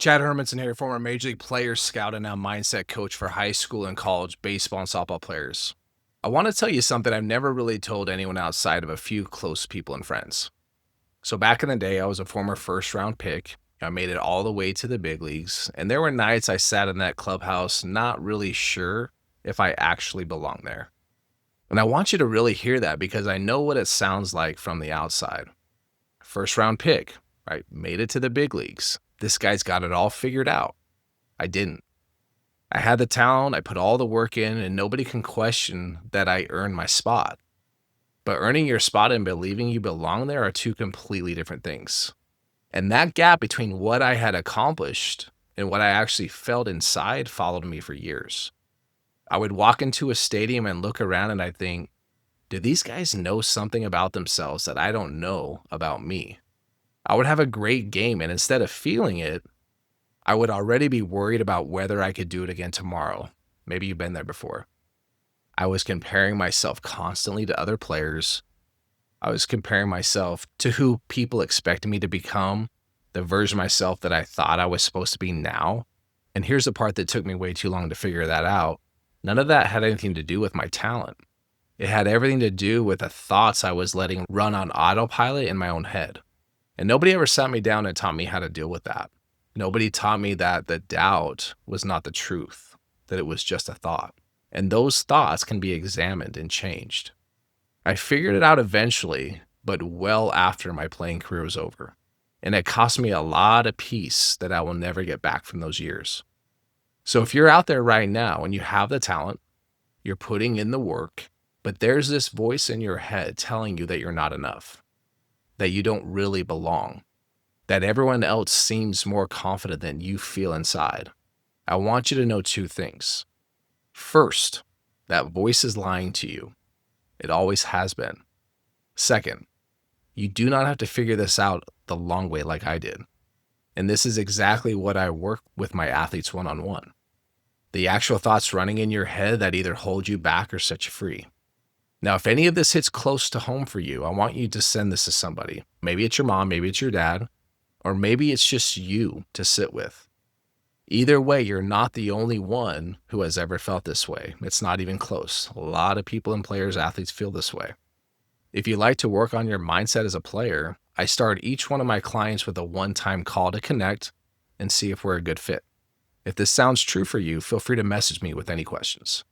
Chad Hermanson here, former Major League player, scout, and now mindset coach for high school and college baseball and softball players. I want to tell you something I've never really told anyone outside of a few close people and friends. So, back in the day, I was a former first round pick. I made it all the way to the big leagues, and there were nights I sat in that clubhouse not really sure if I actually belonged there. And I want you to really hear that because I know what it sounds like from the outside. First round pick, right? Made it to the big leagues. This guy's got it all figured out. I didn't. I had the talent, I put all the work in, and nobody can question that I earned my spot. But earning your spot and believing you belong there are two completely different things. And that gap between what I had accomplished and what I actually felt inside followed me for years. I would walk into a stadium and look around and I'd think, do these guys know something about themselves that I don't know about me? I would have a great game, and instead of feeling it, I would already be worried about whether I could do it again tomorrow. Maybe you've been there before. I was comparing myself constantly to other players. I was comparing myself to who people expected me to become, the version of myself that I thought I was supposed to be now. And here's the part that took me way too long to figure that out. None of that had anything to do with my talent. It had everything to do with the thoughts I was letting run on autopilot in my own head. And nobody ever sat me down and taught me how to deal with that. Nobody taught me that the doubt was not the truth, that it was just a thought. And those thoughts can be examined and changed. I figured it out eventually, but well after my playing career was over. And it cost me a lot of peace that I will never get back from those years. So if you're out there right now and you have the talent, you're putting in the work, but there's this voice in your head telling you that you're not enough, that you don't really belong, that everyone else seems more confident than you feel inside, I want you to know two things. First, that voice is lying to you. It always has been. Second, you do not have to figure this out the long way like I did. And this is exactly what I work with my athletes one-on-one. The actual thoughts running in your head that either hold you back or set you free. Now, if any of this hits close to home for you, I want you to send this to somebody. Maybe it's your mom, maybe it's your dad, or maybe it's just you to sit with. Either way, you're not the only one who has ever felt this way. It's not even close. A lot of people and players, athletes feel this way. If you like to work on your mindset as a player, I start each one of my clients with a one-time call to connect and see if we're a good fit. If this sounds true for you, feel free to message me with any questions.